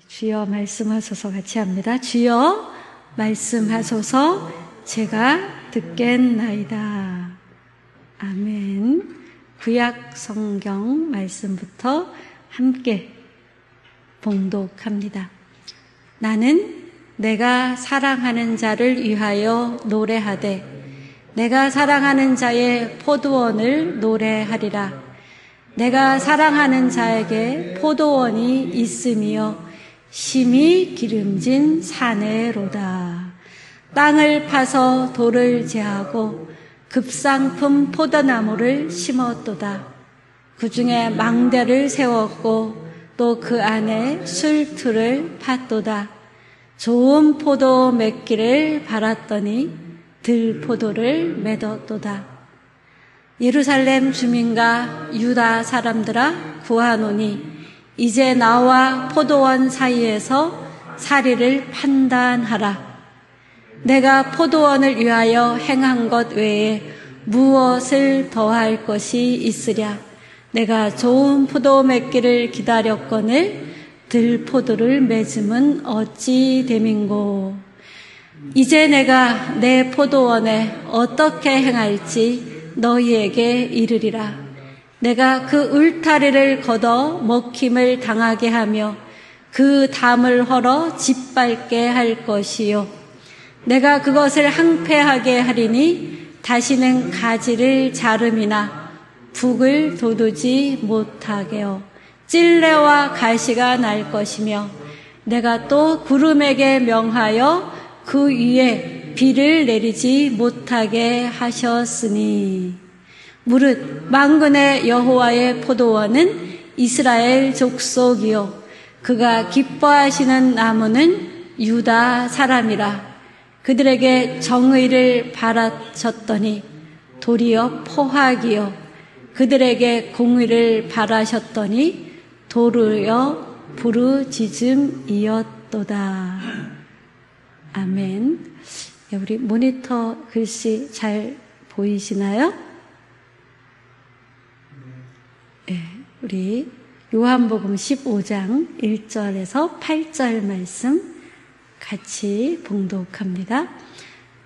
주여 말씀하소서 같이 합니다. 주여 말씀하소서 제가 듣겠나이다. 아멘. 구약 성경 말씀부터 함께 봉독합니다. 나는 내가 사랑하는 자를 위하여 노래하되 내가 사랑하는 자의 포도원을 노래하리라. 내가 사랑하는 자에게 포도원이 있으며 심히 기름진 사내로다. 땅을 파서 돌을 제하고 급상품 포도나무를 심었도다. 그 중에 망대를 세웠고 또 그 안에 술틀을 팠도다. 좋은 포도 맺기를 바랐더니 들포도를 맺었도다. 예루살렘 주민과 유다 사람들아 구하노니 이제 나와 포도원 사이에서 사리를 판단하라. 내가 포도원을 위하여 행한 것 외에 무엇을 더할 것이 있으랴. 내가 좋은 포도 맺기를 기다렸거늘 들포도를 맺음은 어찌 됨인고. 이제 내가 내 포도원에 어떻게 행할지 너희에게 이르리라. 내가 그 울타리를 걷어 먹힘을 당하게 하며 그 담을 헐어 짓밟게 할 것이요. 내가 그것을 항폐하게 하리니 다시는 가지를 자름이나 북을 돋우지 못하게요. 찔레와 가시가 날 것이며 내가 또 구름에게 명하여 그 위에 비를 내리지 못하게 하셨으니 무릇 만군의 여호와의 포도원은 이스라엘 족속이요 그가 기뻐하시는 나무는 유다 사람이라. 그들에게 정의를 바라셨더니 도리어 포악이요 그들에게 공의를 바라셨더니 도리어 부르짖음이었도다. 아멘. 우리 모니터 글씨 잘 보이시나요? 네, 우리 요한복음 15장 1절에서 8절 말씀 같이 봉독합니다.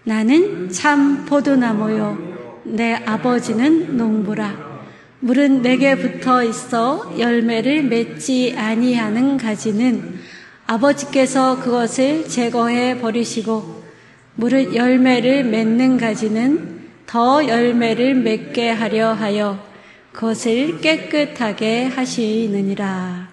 나는 참 포도나무요 내 아버지는 농부라. 물은 내게 붙어 있어 열매를 맺지 아니하는 가지는 아버지께서 그것을 제거해 버리시고 무릇 열매를 맺는 가지는 더 열매를 맺게 하려 하여 그것을 깨끗하게 하시느니라.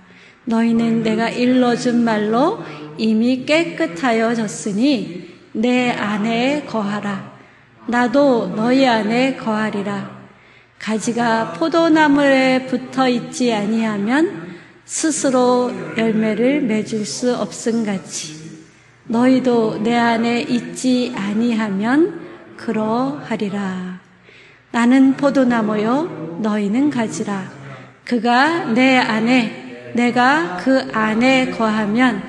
너희는 내가 일러준 말로 이미 깨끗하여졌으니 내 안에 거하라. 나도 너희 안에 거하리라. 가지가 포도나무에 붙어 있지 아니하면 스스로 열매를 맺을 수 없음같이 너희도 내 안에 있지 아니하면 그러하리라. 나는 포도나무요 너희는 가지라. 그가 내 안에 내가 그 안에 거하면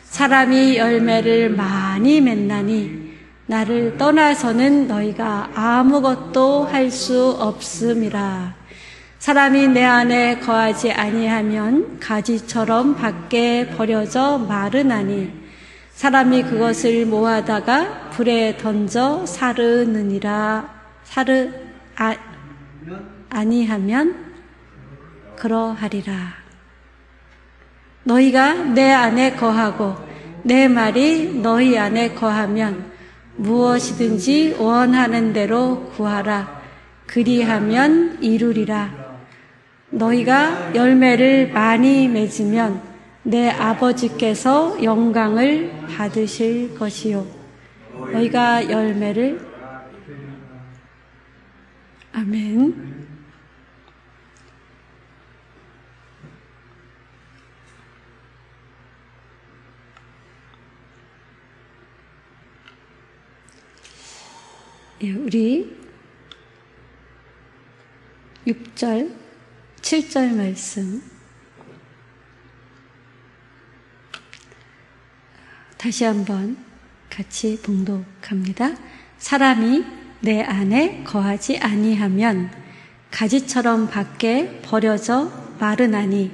사람이 열매를 많이 맺나니 나를 떠나서는 너희가 아무것도 할 수 없음이라. 사람이 내 안에 거하지 아니하면 가지처럼 밖에 버려져 마르나니 사람이 그것을 모아다가 불에 던져 아니하면 그러하리라. 너희가 내 안에 거하고 내 말이 너희 안에 거하면 무엇이든지 원하는 대로 구하라. 그리하면 이루리라. 너희가 열매를 많이 맺으면 내 아버지께서 영광을 받으실 것이요. 너희가 열매를 아멘. 우리 6절, 7절 말씀 다시 한번 같이 봉독합니다. 사람이 내 안에 거하지 아니하면 가지처럼 밖에 버려져 마르나니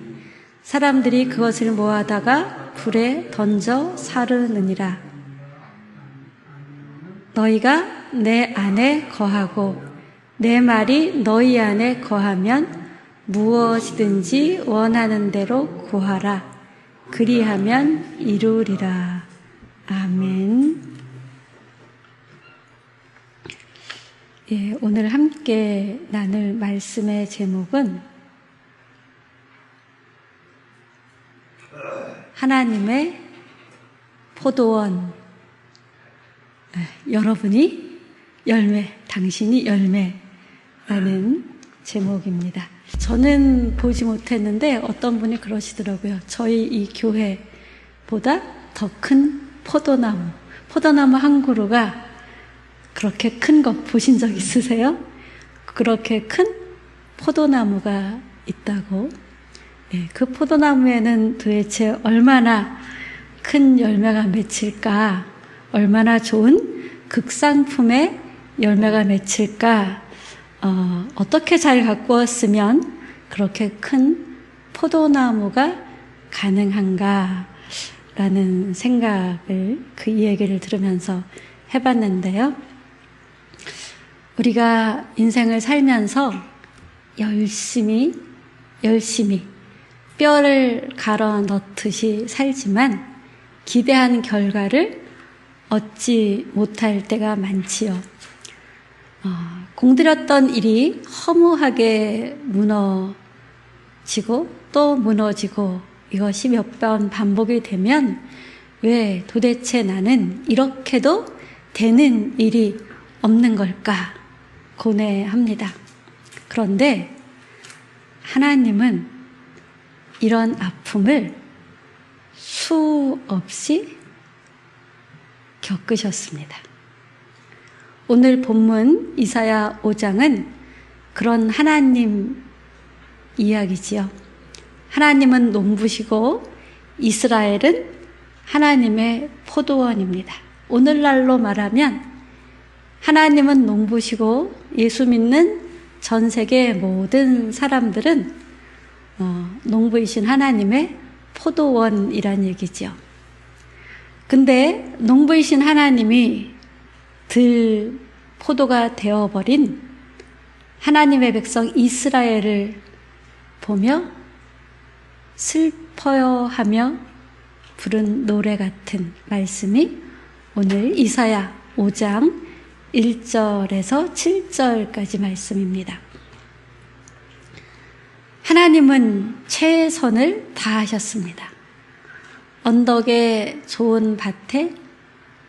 사람들이 그것을 모아다가 불에 던져 사르느니라. 너희가 내 안에 거하고 내 말이 너희 안에 거하면 무엇이든지 원하는 대로 구하라. 그리하면 이루리라. 아멘. 예, 오늘 함께 나눌 말씀의 제목은 하나님의 포도원. 여러분이 열매, 당신이 열매라는 제목입니다. 저는 보지 못했는데 어떤 분이 그러시더라고요. 저희 이 교회보다 더 큰 포도나무 한 그루가 그렇게 큰 거 보신 적 있으세요? 그렇게 큰 포도나무가 있다고. 네, 그 포도나무에는 도대체 얼마나 큰 열매가 맺힐까, 얼마나 좋은 극상품의 열매가 맺힐까, 어떻게 잘 가꾸었으면 그렇게 큰 포도나무가 가능한가 라는 생각을 그 이야기를 들으면서 해봤는데요. 우리가 인생을 살면서 열심히 뼈를 갈아 넣듯이 살지만 기대한 결과를 얻지 못할 때가 많지요. 공들였던 일이 허무하게 무너지고 또 무너지고 이것이 몇 번 반복이 되면 왜 도대체 나는 이렇게도 되는 일이 없는 걸까 고뇌합니다. 그런데 하나님은 이런 아픔을 수없이 겪으셨습니다. 오늘 본문 이사야 5장은 그런 하나님 이야기지요. 하나님은 농부시고 이스라엘은 하나님의 포도원입니다. 오늘날로 말하면 하나님은 농부시고 예수 믿는 전 세계 모든 사람들은 농부이신 하나님의 포도원이란 얘기죠. 근데 농부이신 하나님이 포도가 되어버린 하나님의 백성 이스라엘을 보며 슬퍼하며 부른 노래 같은 말씀이 오늘 이사야 5장 1절에서 7절까지 말씀입니다. 하나님은 최선을 다하셨습니다. 언덕의 좋은 밭에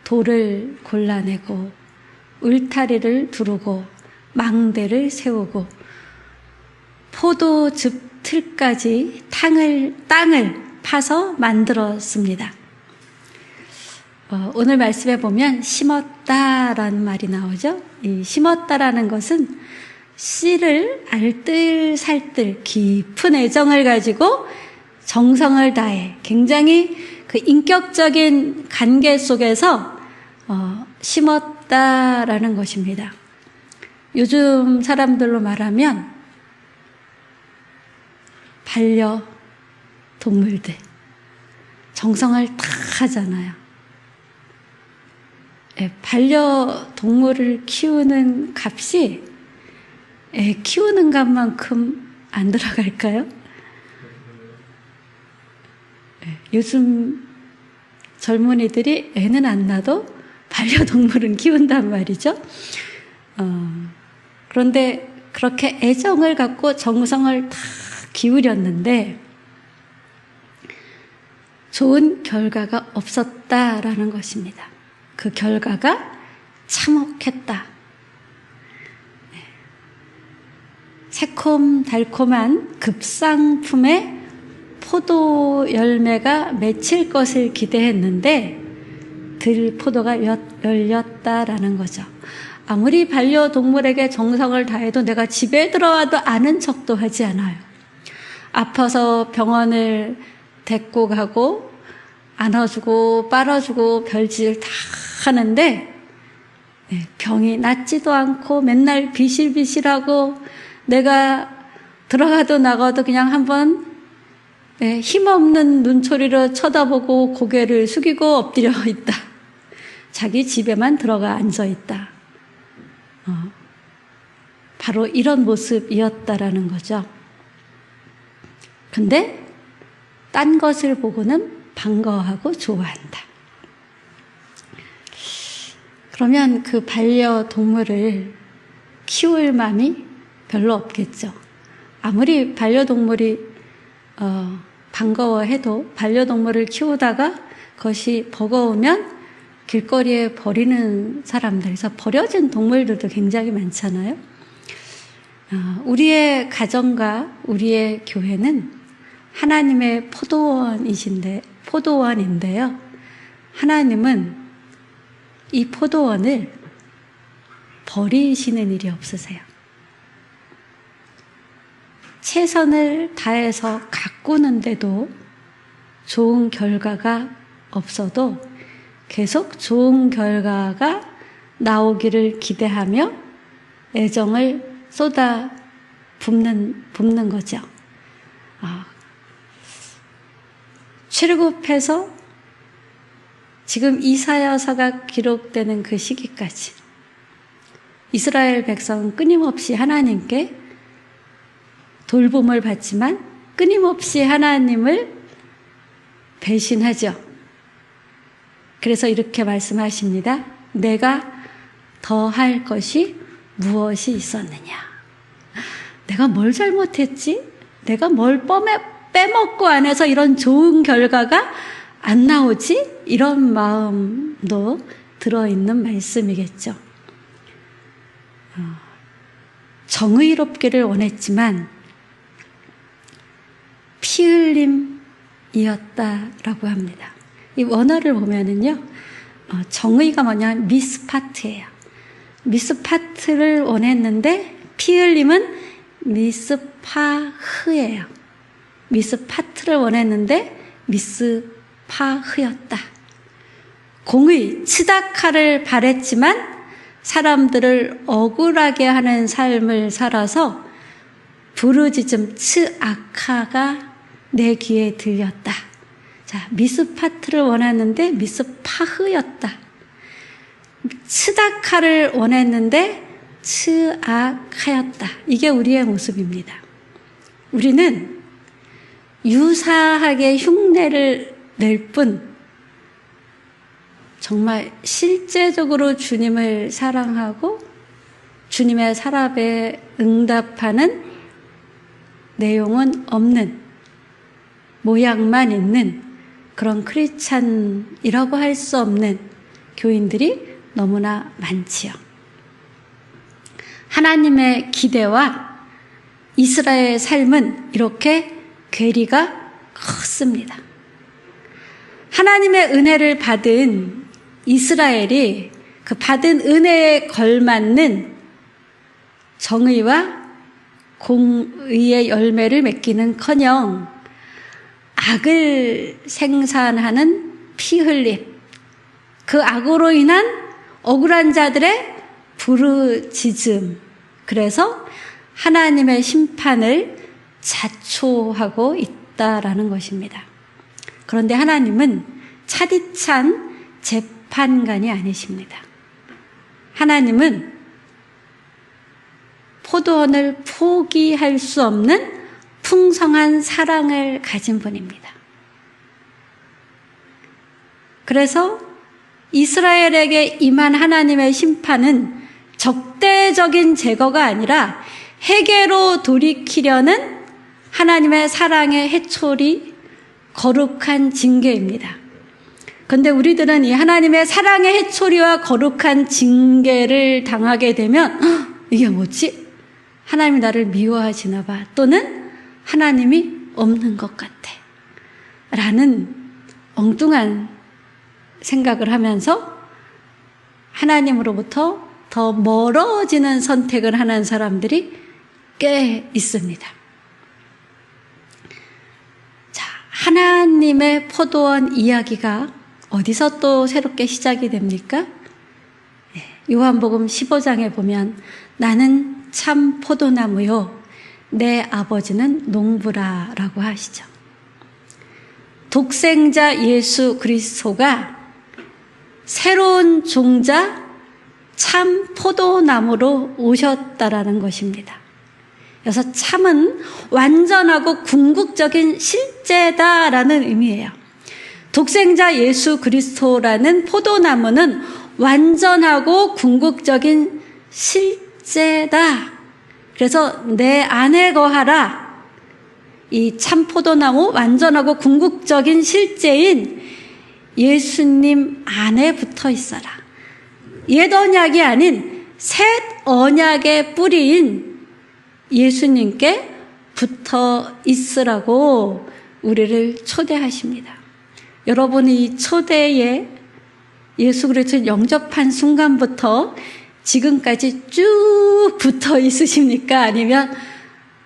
돌을 골라내고 울타리를 두르고 망대를 세우고 포도즙 틀까지 땅을 파서 만들었습니다. 오늘 말씀에 보면 심었다라는 말이 나오죠. 이 심었다라는 것은 씨를 알뜰살뜰 깊은 애정을 가지고 정성을 다해 굉장히 그 인격적인 관계 속에서 심었다라는 것입니다. 요즘 사람들로 말하면 반려동물들 정성을 다 하잖아요. 반려동물을 키우는 값이 애 키우는 값만큼 안 들어갈까요? 요즘 젊은이들이 애는 안 낳아도 반려동물은 키운단 말이죠. 그런데 그렇게 애정을 갖고 정성을 다 기울였는데 좋은 결과가 없었다라는 것입니다. 그 결과가 참혹했다. 새콤달콤한 급상품의 포도 열매가 맺힐 것을 기대했는데 들포도가 열렸다라는 거죠. 아무리 반려동물에게 정성을 다해도 내가 집에 들어와도 아는 척도 하지 않아요. 아파서 병원을 데리고 가고 안아주고 빨아주고 별짓을 다 하는데 병이 낫지도 않고 맨날 비실비실하고 내가 들어가도 나가도 그냥 한번 힘없는 눈초리로 쳐다보고 고개를 숙이고 엎드려 있다. 자기 집에만 들어가 앉아 있다. 바로 이런 모습이었다라는 거죠. 근데 딴 것을 보고는 반가워하고 좋아한다. 그러면 그 반려동물을 키울 마음이 별로 없겠죠. 아무리 반려동물이 반가워해도 반려동물을 키우다가 그것이 버거우면 길거리에 버리는 사람들, 그래서 버려진 동물들도 굉장히 많잖아요. 우리의 가정과 우리의 교회는 하나님의 포도원인데요. 하나님은 이 포도원을 버리시는 일이 없으세요. 최선을 다해서 가꾸는데도 좋은 결과가 없어도 계속 좋은 결과가 나오기를 기대하며 애정을 쏟아 붓는 거죠. 출애굽해서 지금 이사야서가 기록되는 그 시기까지 이스라엘 백성은 끊임없이 하나님께 돌봄을 받지만 끊임없이 하나님을 배신하죠. 그래서 이렇게 말씀하십니다. 내가 더할 것이 무엇이 있었느냐? 내가 뭘 잘못했지? 내가 뭘 빼먹고 안 해서 이런 좋은 결과가 안 나오지? 이런 마음도 들어있는 말씀이겠죠. 정의롭기를 원했지만 피 흘림이었다라고 합니다. 이 원어를 보면은요, 정의가 뭐냐면 미스파트예요. 미스파트를 원했는데 피 흘림은 미스파흐예요. 미스파트를 원했는데 미스파흐였다. 공의, 치다카를 바랬지만 사람들을 억울하게 하는 삶을 살아서 부르짖음 츠아카가 내 귀에 들렸다. 자, 미스파트를 원했는데 미스파흐였다. 츠다카를 원했는데 츠아카였다. 이게 우리의 모습입니다. 우리는 유사하게 흉내를 낼 뿐 정말 실제적으로 주님을 사랑하고 주님의 사랑에 응답하는 내용은 없는, 모양만 있는 그런 크리스찬이라고 할 수 없는 교인들이 너무나 많지요. 하나님의 기대와 이스라엘의 삶은 이렇게 괴리가 컸습니다. 하나님의 은혜를 받은 이스라엘이 그 받은 은혜에 걸맞는 정의와 공의의 열매를 맺기는커녕 악을 생산하는 피 흘림, 그 악으로 인한 억울한 자들의 부르짖음, 그래서 하나님의 심판을 자초하고 있다라는 것입니다. 그런데 하나님은 차디찬 재판관이 아니십니다. 하나님은 포도원을 포기할 수 없는 풍성한 사랑을 가진 분입니다. 그래서 이스라엘에게 임한 하나님의 심판은 적대적인 제거가 아니라 회개로 돌이키려는 하나님의 사랑의 해초리, 거룩한 징계입니다. 그런데 우리들은 이 하나님의 사랑의 해초리와 거룩한 징계를 당하게 되면 이게 뭐지? 하나님이 나를 미워하시나 봐. 또는 하나님이 없는 것 같아. 라는 엉뚱한 생각을 하면서 하나님으로부터 더 멀어지는 선택을 하는 사람들이 꽤 있습니다. 자, 하나님의 포도원 이야기가 어디서 또 새롭게 시작이 됩니까? 요한복음 15장에 보면 나는 참 포도나무요 내 아버지는 농부라 라고 하시죠. 독생자 예수 그리스도가 새로운 종자 참 포도나무로 오셨다라는 것입니다. 그래서 참은 완전하고 궁극적인 실제다라는 의미예요. 독생자 예수 그리스도라는 포도나무는 완전하고 궁극적인 실제다. 그래서 내 안에 거하라. 이 참 포도나무 완전하고 궁극적인 실제인 예수님 안에 붙어 있어라. 옛 언약이 아닌 새 언약의 뿌리인 예수님께 붙어 있으라고 우리를 초대하십니다. 여러분이 이 초대에 예수 그리스도를 영접한 순간부터 지금까지 쭉 붙어 있으십니까? 아니면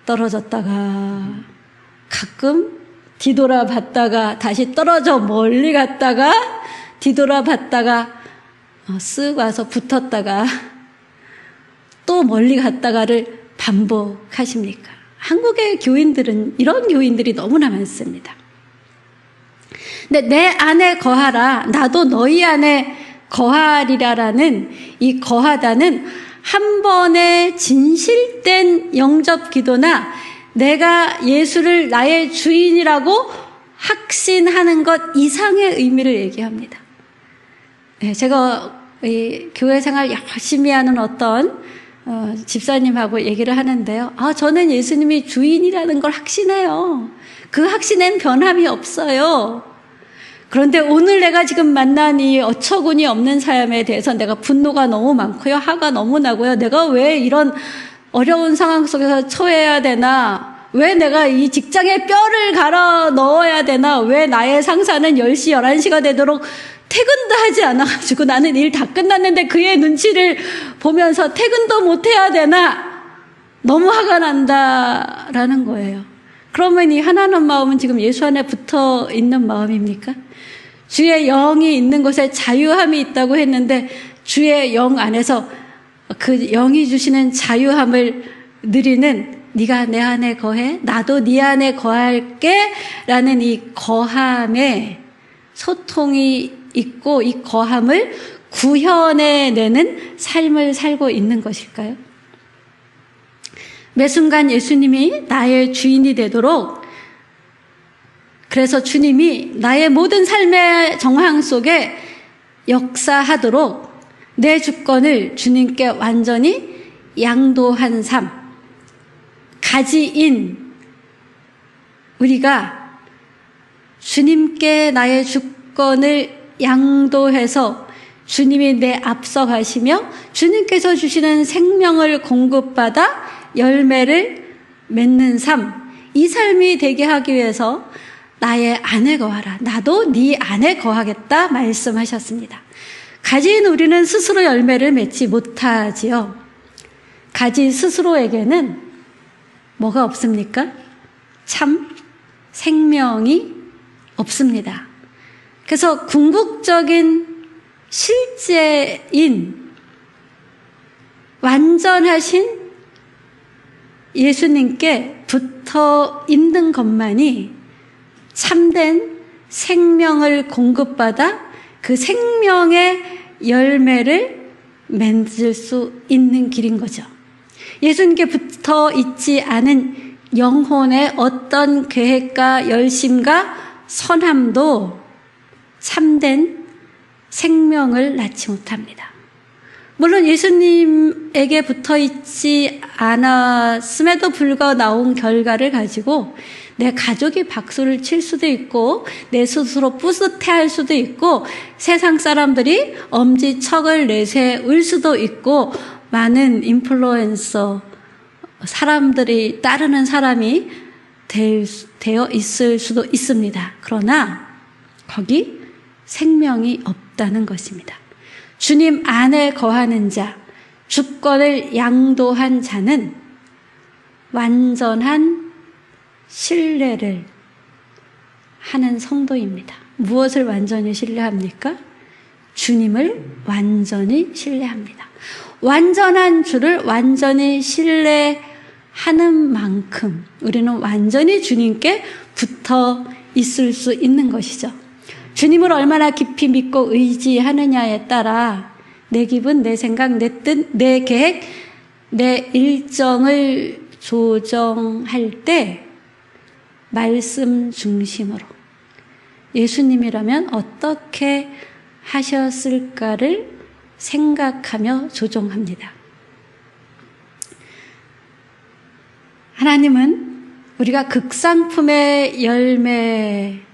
떨어졌다가 가끔 뒤돌아봤다가 다시 떨어져 멀리 갔다가 뒤돌아봤다가 쓱 와서 붙었다가 또 멀리 갔다가를 반복하십니까? 한국의 교인들은 이런 교인들이 너무나 많습니다. 근데 내 안에 거하라, 나도 너희 안에 거하리라라는 이 거하다는 한 번의 진실된 영접 기도나 내가 예수를 나의 주인이라고 확신하는 것 이상의 의미를 얘기합니다. 제가 이 교회 생활 열심히 하는 어떤 집사님하고 얘기를 하는데요. 저는 예수님이 주인이라는 걸 확신해요. 그 확신엔 변함이 없어요. 그런데 오늘 내가 지금 만난 이 어처구니 없는 사람에 대해서 내가 분노가 너무 많고요. 화가 너무 나고요. 내가 왜 이런 어려운 상황 속에서 처해야 되나? 왜 내가 이 직장에 뼈를 갈아 넣어야 되나? 왜 나의 상사는 10시, 11시가 되도록 퇴근도 하지 않아가지고 나는 일 다 끝났는데 그의 눈치를 보면서 퇴근도 못 해야 되나? 너무 화가 난다라는 거예요. 그러면 이 하나님 마음은 지금 예수 안에 붙어 있는 마음입니까? 주의 영이 있는 곳에 자유함이 있다고 했는데 주의 영 안에서 그 영이 주시는 자유함을 누리는 네가 내 안에 거해 나도 네 안에 거할게 라는 이 거함에 소통이 있고 이 거함을 구현해내는 삶을 살고 있는 것일까요? 매 순간 예수님이 나의 주인이 되도록 그래서 주님이 나의 모든 삶의 정황 속에 역사하도록 내 주권을 주님께 완전히 양도한 삶, 가지인 우리가 주님께 나의 주권을 양도해서 주님이 내 앞서 가시며 주님께서 주시는 생명을 공급받아 열매를 맺는 삶, 이 삶이 되게 하기 위해서 나의 안에 거하라. 나도 네 안에 거하겠다 말씀하셨습니다. 가진 우리는 스스로 열매를 맺지 못하지요. 가진 스스로에게는 뭐가 없습니까? 참 생명이 없습니다. 그래서 궁극적인 실제인 완전하신 예수님께 붙어 있는 것만이 참된 생명을 공급받아 그 생명의 열매를 맺을 수 있는 길인 거죠. 예수님께 붙어 있지 않은 영혼의 어떤 계획과 열심과 선함도 참된 생명을 낳지 못합니다. 물론 예수님에게 붙어 있지 않았음에도 불구하고 나온 결과를 가지고 내 가족이 박수를 칠 수도 있고 내 스스로 뿌듯해할 수도 있고 세상 사람들이 엄지척을 내세울 수도 있고 많은 인플루언서 사람들이 따르는 사람이 되어 있을 수도 있습니다. 그러나 거기 생명이 없다는 것입니다. 주님 안에 거하는 자, 주권을 양도한 자는 완전한 신뢰를 하는 성도입니다. 무엇을 완전히 신뢰합니까? 주님을 완전히 신뢰합니다. 완전한 주를 완전히 신뢰하는 만큼 우리는 완전히 주님께 붙어 있을 수 있는 것이죠. 주님을 얼마나 깊이 믿고 의지하느냐에 따라 내 기분, 내 생각, 내 뜻, 내 계획, 내 일정을 조정할 때 말씀 중심으로 예수님이라면 어떻게 하셨을까를 생각하며 조정합니다. 하나님은 우리가 극상품의 열매를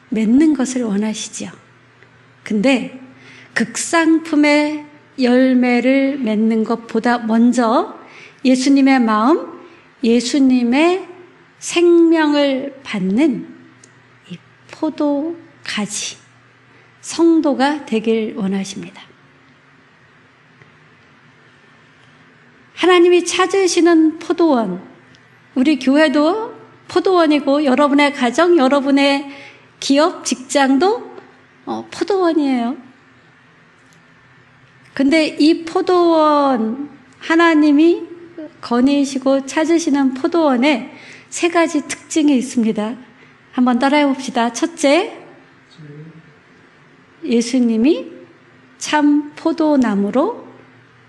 맺는 것을 원하시지요. 근데 극상품의 열매를 맺는 것보다 먼저 예수님의 마음, 예수님의 생명을 받는 이 포도가지, 성도가 되길 원하십니다. 하나님이 찾으시는 포도원, 우리 교회도 포도원이고 여러분의 가정, 여러분의 기업, 직장도 포도원이에요. 근데 이 포도원, 하나님이 거니시고 찾으시는 포도원에 세 가지 특징이 있습니다. 한번 따라해 봅시다. 첫째, 예수님이 참 포도나무로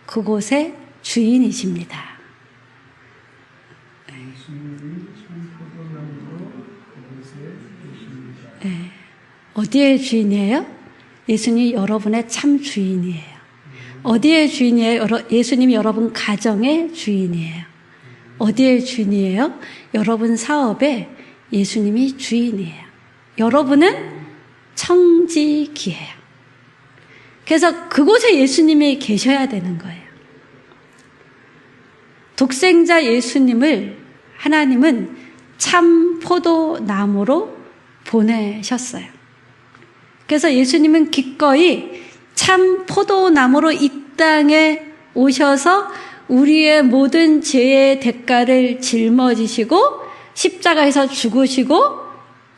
그곳의 주인이십니다. 네. 어디의 주인이에요? 예수님이 여러분의 참 주인이에요. 어디의 주인이에요? 예수님이 여러분 가정의 주인이에요. 어디의 주인이에요? 여러분 사업의 예수님이 주인이에요. 여러분은 청지기예요. 그래서 그곳에 예수님이 계셔야 되는 거예요. 독생자 예수님을 하나님은 참 포도나무로 보내셨어요. 그래서 예수님은 기꺼이 참 포도나무로 이 땅에 오셔서 우리의 모든 죄의 대가를 짊어지시고 십자가에서 죽으시고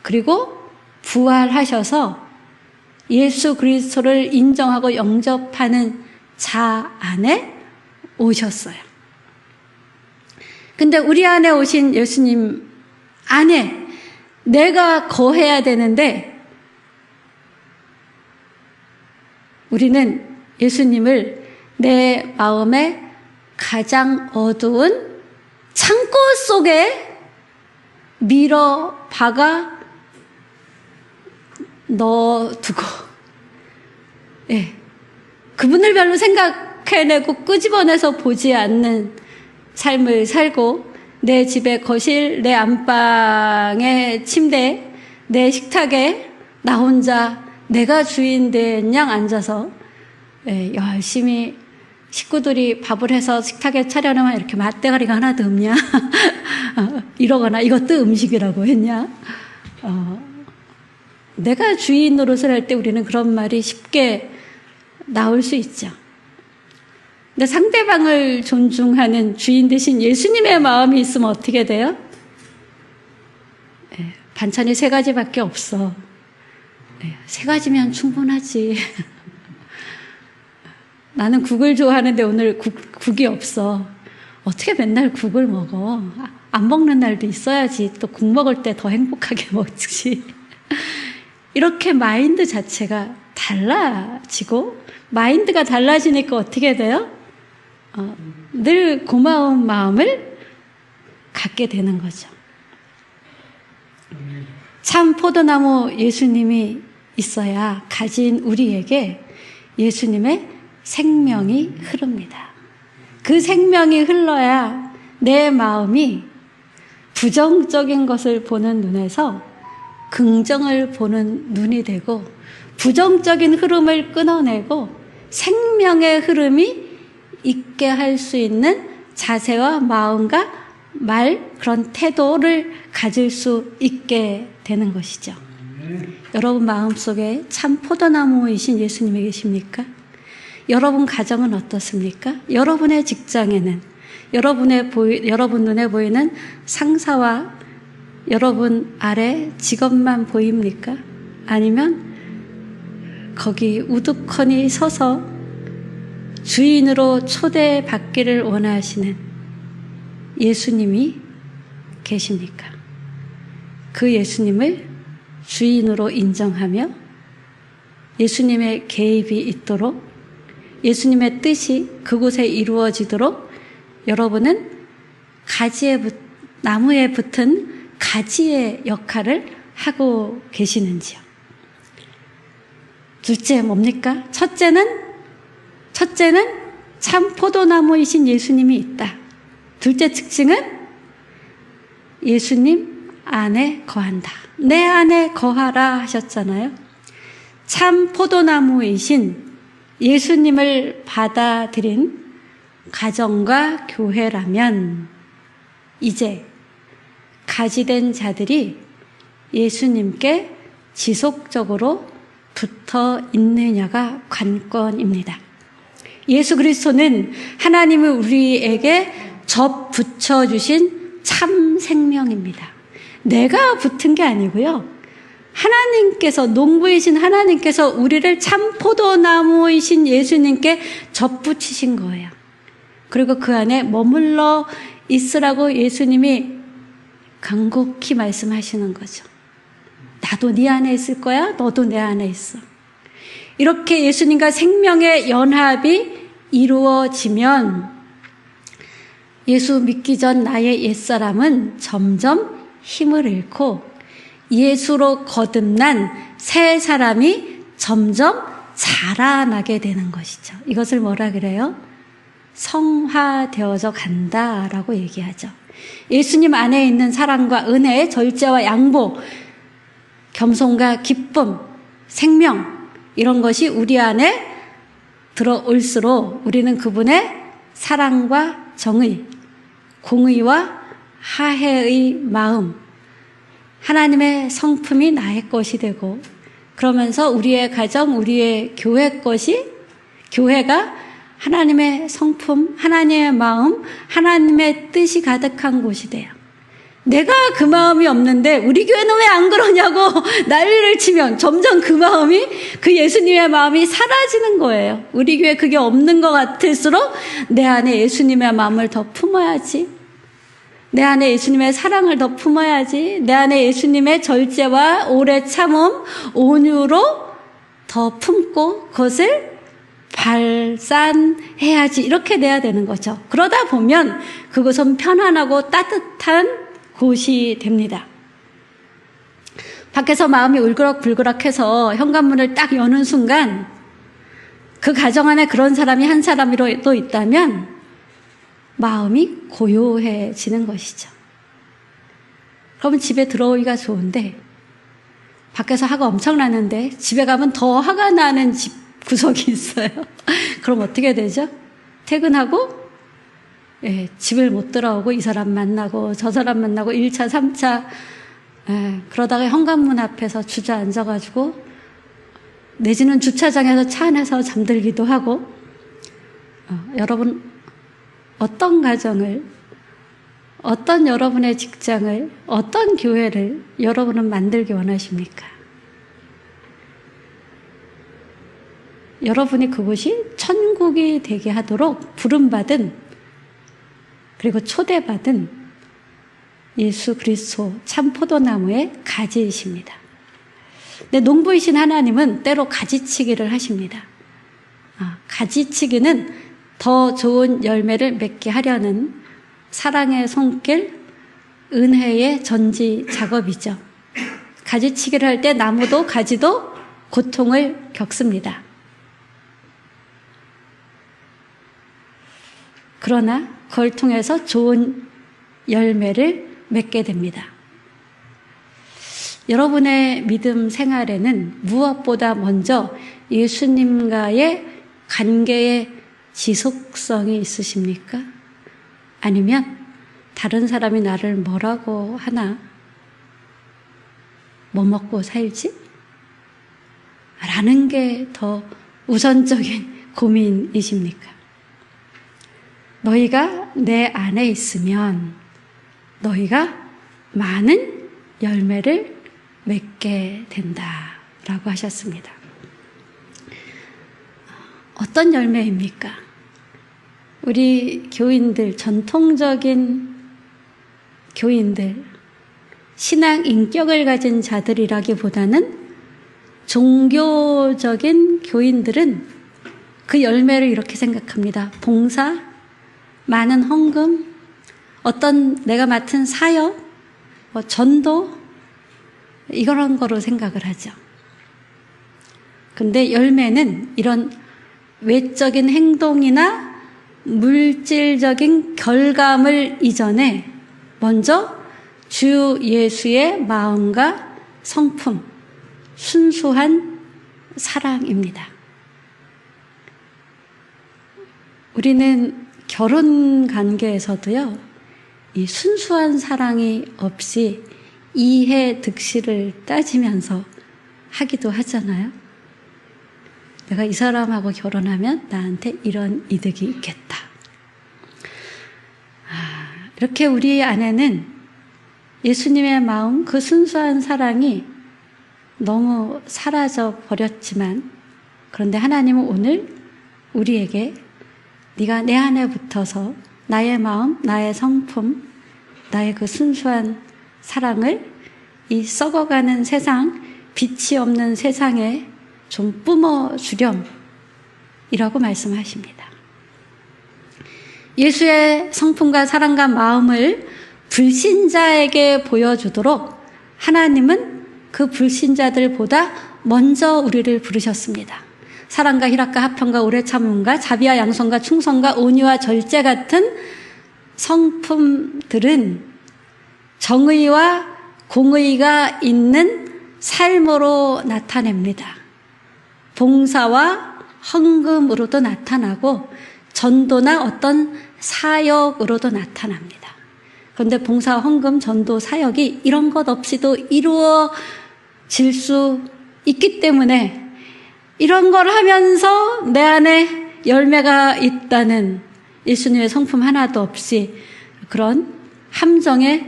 그리고 부활하셔서 예수 그리스도를 인정하고 영접하는 자 안에 오셨어요. 근데 우리 안에 오신 예수님 안에 내가 거해야 되는데 우리는 예수님을 내 마음의 가장 어두운 창고 속에 밀어 박아 넣어두고, 예, 그분을 별로 생각해내고 끄집어내서 보지 않는 삶을 살고 내 집의 거실, 내 안방의 침대, 내 식탁에 나 혼자 내가 주인 된 양 앉아서 열심히 식구들이 밥을 해서 식탁에 차려놓으면 이렇게 맛대가리가 하나도 없냐 이러거나 이것도 음식이라고 했냐. 내가 주인 노릇을 할 때 우리는 그런 말이 쉽게 나올 수 있죠. 근데 상대방을 존중하는 주인 대신 예수님의 마음이 있으면 어떻게 돼요? 반찬이 3가지밖에 없어. 3가지면 충분하지. 나는 국을 좋아하는데 오늘 국이 없어. 어떻게 맨날 국을 먹어? 안 먹는 날도 있어야지. 또 국 먹을 때 더 행복하게 먹지. 이렇게 마인드 자체가 달라지고 마인드가 달라지니까 어떻게 돼요? 늘 고마운 마음을 갖게 되는 거죠. 참 포도나무 예수님이 있어야 가진 우리에게 예수님의 생명이 흐릅니다. 그 생명이 흘러야 내 마음이 부정적인 것을 보는 눈에서 긍정을 보는 눈이 되고 부정적인 흐름을 끊어내고 생명의 흐름이 있게 할 수 있는 자세와 마음과 말, 그런 태도를 가질 수 있게 되는 것이죠. 여러분 마음속에 참 포도나무이신 예수님이 계십니까? 여러분 가정은 어떻습니까? 여러분의 직장에는 여러분 눈에 보이는 상사와 여러분 아래 직업만 보입니까? 아니면 거기 우두커니 서서 주인으로 초대받기를 원하시는 예수님이 계십니까? 그 예수님을 주인으로 인정하며 예수님의 개입이 있도록 예수님의 뜻이 그곳에 이루어지도록 여러분은 나무에 붙은 가지의 역할을 하고 계시는지요? 둘째 뭡니까? 첫째는 참 포도나무이신 예수님이 있다. 둘째 특징은 예수님 안에 거한다. 내 안에 거하라 하셨잖아요. 참 포도나무이신 예수님을 받아들인 가정과 교회라면 이제 가지된 자들이 예수님께 지속적으로 붙어 있느냐가 관건입니다. 예수 그리스도는 하나님이 우리에게 접붙여주신 참 생명입니다. 내가 붙은 게 아니고요. 하나님께서, 농부이신 하나님께서 우리를 참 포도나무이신 예수님께 접붙이신 거예요. 그리고 그 안에 머물러 있으라고 예수님이 간곡히 말씀하시는 거죠. 나도 네 안에 있을 거야. 너도 내 안에 있어. 이렇게 예수님과 생명의 연합이 이루어지면 예수 믿기 전 나의 옛사람은 점점 힘을 잃고 예수로 거듭난 새 사람이 점점 자라나게 되는 것이죠. 이것을 뭐라 그래요? 성화되어져 간다라고 얘기하죠. 예수님 안에 있는 사랑과 은혜, 절제와 양보, 겸손과 기쁨, 생명 이런 것이 우리 안에 들어올수록 우리는 그분의 사랑과 정의, 공의와 화해의 마음, 하나님의 성품이 나의 것이 되고 그러면서 우리의 가정, 우리의 교회가 하나님의 성품, 하나님의 마음, 하나님의 뜻이 가득한 곳이 돼요. 내가 그 마음이 없는데 우리 교회는 왜 안 그러냐고 난리를 치면 점점 그 마음이, 그 예수님의 마음이 사라지는 거예요. 우리 교회 그게 없는 것 같을수록 내 안에 예수님의 마음을 더 품어야지. 내 안에 예수님의 사랑을 더 품어야지. 내 안에 예수님의 절제와 오래 참음, 온유로 더 품고 그것을 발산해야지. 이렇게 돼야 되는 거죠. 그러다 보면 그것은 편안하고 따뜻한 곳이 됩니다. 밖에서 마음이 울그락불그락해서 현관문을 딱 여는 순간 그 가정 안에 그런 사람이 한 사람이라도 있다면 마음이 고요해지는 것이죠. 그러면 집에 들어오기가 좋은데 밖에서 화가 엄청나는데 집에 가면 더 화가 나는 집 구석이 있어요. 그럼 어떻게 되죠? 퇴근하고 집을 못 들어오고 이 사람 만나고 저 사람 만나고 1차, 3차 그러다가 현관문 앞에서 주저앉아가지고 내지는 주차장에서 차 안에서 잠들기도 하고 여러분 어떤 가정을, 어떤 여러분의 직장을, 어떤 교회를 여러분은 만들기 원하십니까? 여러분이 그곳이 천국이 되게 하도록 부름받은 그리고 초대받은 예수 그리스도 참 포도나무의 가지이십니다. 근데 농부이신 하나님은 때로 가지치기를 하십니다. 가지치기는 더 좋은 열매를 맺게 하려는 사랑의 손길, 은혜의 전지 작업이죠. 가지치기를 할 때 나무도 가지도 고통을 겪습니다. 그러나 그걸 통해서 좋은 열매를 맺게 됩니다. 여러분의 믿음 생활에는 무엇보다 먼저 예수님과의 관계의 지속성이 있으십니까? 아니면 다른 사람이 나를 뭐라고 하나? 뭐 먹고 살지? 라는 게 더 우선적인 고민이십니까? 너희가 내 안에 있으면 너희가 많은 열매를 맺게 된다라고 하셨습니다. 어떤 열매입니까? 우리 교인들, 전통적인 교인들, 신앙 인격을 가진 자들이라기보다는 종교적인 교인들은 그 열매를 이렇게 생각합니다. 봉사, 많은 헌금, 어떤 내가 맡은 사역, 전도, 이런 거로 생각을 하죠. 근데 열매는 이런 외적인 행동이나 물질적인 결과물 이전에 먼저 주 예수의 마음과 성품, 순수한 사랑입니다. 우리는 결혼 관계에서도요, 이 순수한 사랑이 없이 이해 득실을 따지면서 하기도 하잖아요. 내가 이 사람하고 결혼하면 나한테 이런 이득이 있겠다. 이렇게 우리 안에는 예수님의 마음, 그 순수한 사랑이 너무 사라져 버렸지만, 그런데 하나님은 오늘 우리에게 네가 내 안에 붙어서 나의 마음, 나의 성품, 나의 그 순수한 사랑을 이 썩어가는 세상, 빛이 없는 세상에 좀 뿜어주렴, 이라고 말씀하십니다. 예수의 성품과 사랑과 마음을 불신자에게 보여주도록 하나님은 그 불신자들보다 먼저 우리를 부르셨습니다. 사랑과 희락과 화평과 오래 참음과 자비와 양선과 충성과 온유와 절제 같은 성품들은 정의와 공의가 있는 삶으로 나타냅니다. 봉사와 헌금으로도 나타나고 전도나 어떤 사역으로도 나타납니다. 그런데 봉사, 헌금, 전도, 사역이 이런 것 없이도 이루어질 수 있기 때문에 이런 걸 하면서 내 안에 열매가 있다는 예수님의 성품 하나도 없이 그런 함정에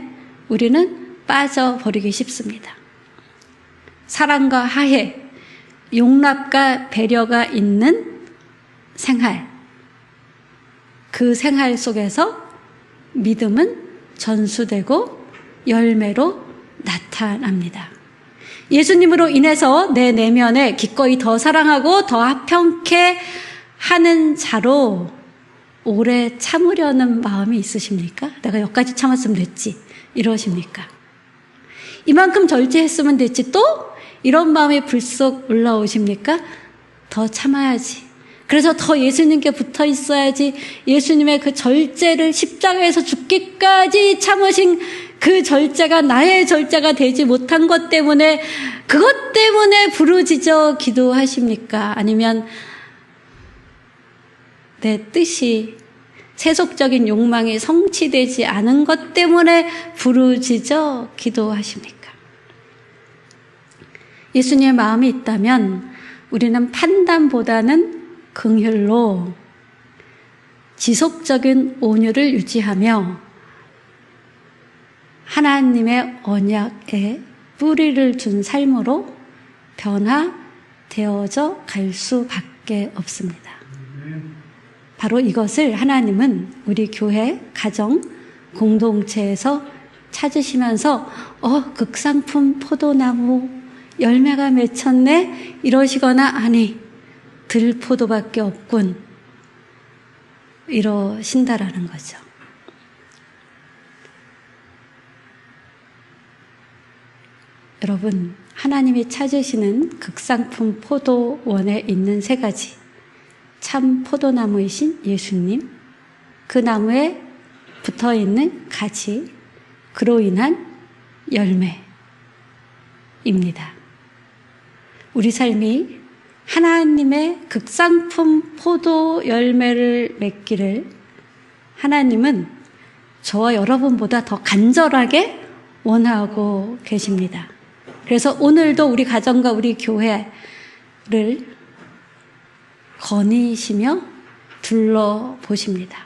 우리는 빠져버리기 쉽습니다. 사랑과 화해, 용납과 배려가 있는 생활, 그 생활 속에서 믿음은 전수되고 열매로 나타납니다. 예수님으로 인해서 내 내면에 기꺼이 더 사랑하고 더 화평케 하는 자로 오래 참으려는 마음이 있으십니까? 내가 여기까지 참았으면 됐지, 이러십니까? 이만큼 절제했으면 됐지, 또 이런 마음이 불쑥 올라오십니까? 더 참아야지. 그래서 더 예수님께 붙어 있어야지. 예수님의 그 절제를 십자가에서 죽기까지 참으신 그 절제가 나의 절제가 되지 못한 것 때문에, 그것 때문에 부르짖어 기도하십니까? 아니면 내 뜻이, 세속적인 욕망이 성취되지 않은 것 때문에 부르짖어 기도하십니까? 예수님의 마음이 있다면 우리는 판단보다는 긍휼로 지속적인 온유를 유지하며 하나님의 언약에 뿌리를 둔 삶으로 변화되어져 갈 수밖에 없습니다. 바로 이것을 하나님은 우리 교회, 가정, 공동체에서 찾으시면서 극상품 포도나무 열매가 맺혔네 이러시거나, 아니 들포도밖에 없군 이러신다라는 거죠. 여러분, 하나님이 찾으시는 극상품 포도원에 있는 세 가지, 참 포도나무이신 예수님, 그 나무에 붙어있는 가지, 그로 인한 열매입니다. 우리 삶이 하나님의 극상품 포도 열매를 맺기를 하나님은 저와 여러분보다 더 간절하게 원하고 계십니다. 그래서 오늘도 우리 가정과 우리 교회를 거니시며 둘러보십니다.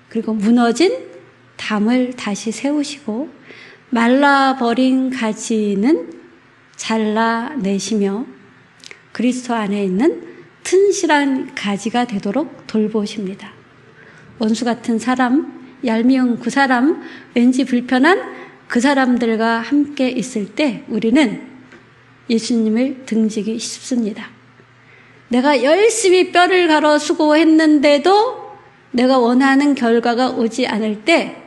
그리고 무너진 담을 다시 세우시고 말라버린 가지는 잘라내시며 그리스도 안에 있는 튼실한 가지가 되도록 돌보십니다. 원수 같은 사람, 얄미운 그 사람, 왠지 불편한 그 사람들과 함께 있을 때 우리는 예수님을 등지기 쉽습니다. 내가 열심히 뼈를 갈아 수고했는데도 내가 원하는 결과가 오지 않을 때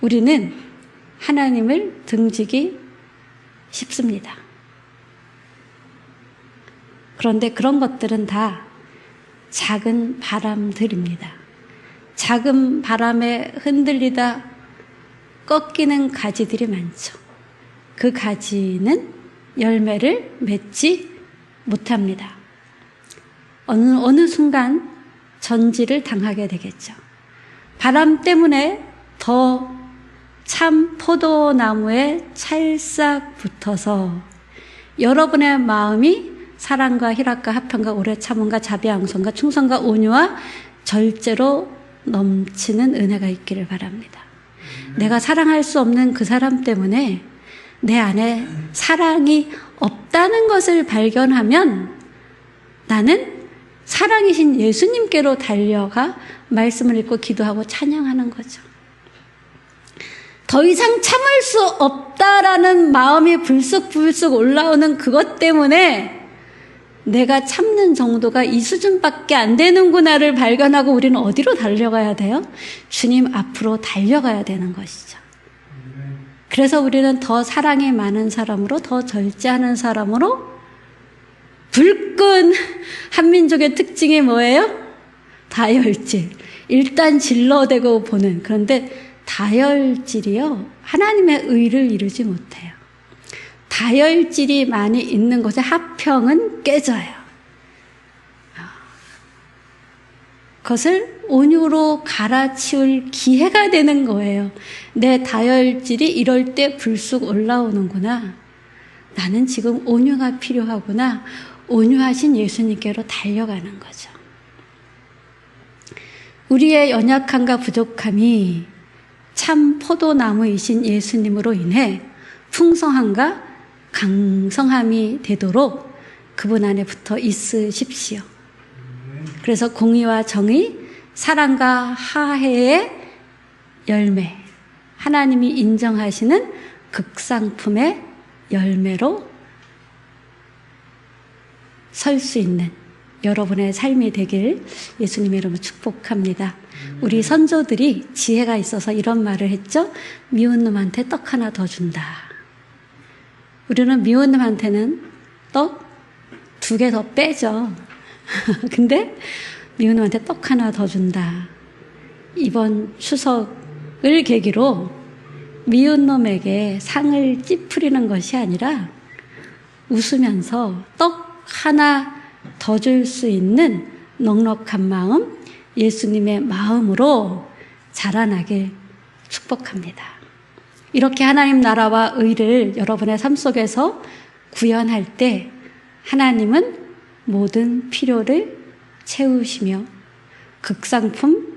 우리는 하나님을 등지기 쉽습니다. 그런데 그런 것들은 다 작은 바람들입니다. 작은 바람에 흔들리다 꺾이는 가지들이 많죠. 그 가지는 열매를 맺지 못합니다. 어느 순간 전지를 당하게 되겠죠. 바람 때문에 더 참 포도나무에 찰싹 붙어서 여러분의 마음이 사랑과 희락과 화평과 오래 참음과 자비양선과 충성과 온유와 절제로 넘치는 은혜가 있기를 바랍니다. 내가 사랑할 수 없는 그 사람 때문에 내 안에 사랑이 없다는 것을 발견하면 나는 사랑이신 예수님께로 달려가 말씀을 읽고 기도하고 찬양하는 거죠. 더 이상 참을 수 없다라는 마음이 불쑥불쑥 올라오는 그것 때문에 내가 참는 정도가 이 수준밖에 안 되는구나를 발견하고 우리는 어디로 달려가야 돼요? 주님 앞으로 달려가야 되는 것이죠. 그래서 우리는 더 사랑이 많은 사람으로, 더 절제하는 사람으로, 불끈 한민족의 특징이 뭐예요? 다혈질. 일단 질러대고 보는. 그런데 다혈질이요, 하나님의 의를 이루지 못해요. 다혈질이 많이 있는 곳에 화평은 깨져요. 그것을 온유로 갈아치울 기회가 되는 거예요. 내 다혈질이 이럴 때 불쑥 올라오는구나. 나는 지금 온유가 필요하구나. 온유하신 예수님께로 달려가는 거죠. 우리의 연약함과 부족함이 참 포도나무이신 예수님으로 인해 풍성함과 강성함이 되도록 그분 안에 붙어 있으십시오. 그래서 공의와 정의, 사랑과 화해의 열매, 하나님이 인정하시는 극상품의 열매로 설 수 있는 여러분의 삶이 되길 예수님의 이름으로 축복합니다. 우리 선조들이 지혜가 있어서 이런 말을 했죠. 미운 놈한테 떡 하나 더 준다. 우리는 미운 놈한테는 떡 2개 더 빼죠. 근데 미운 놈한테 떡 하나 더 준다. 이번 추석을 계기로 미운 놈에게 상을 찌푸리는 것이 아니라 웃으면서 떡 하나 더 줄 수 있는 넉넉한 마음, 예수님의 마음으로 자라나길 축복합니다. 이렇게 하나님 나라와 의를 여러분의 삶 속에서 구현할 때 하나님은 모든 필요를 채우시며 극상품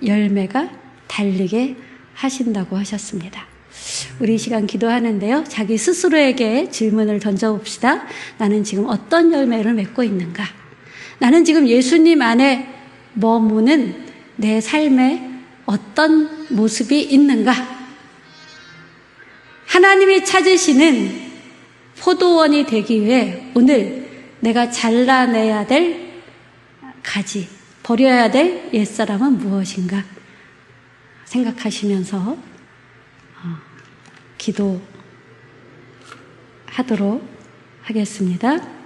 열매가 달리게 하신다고 하셨습니다. 우리 이 시간 기도하는데요. 자기 스스로에게 질문을 던져봅시다. 나는 지금 어떤 열매를 맺고 있는가? 나는 지금 예수님 안에 머무는 내 삶에 어떤 모습이 있는가? 하나님이 찾으시는 포도원이 되기 위해 오늘 내가 잘라내야 될 가지, 버려야 될 옛사람은 무엇인가? 생각하시면서 기도하도록 하겠습니다.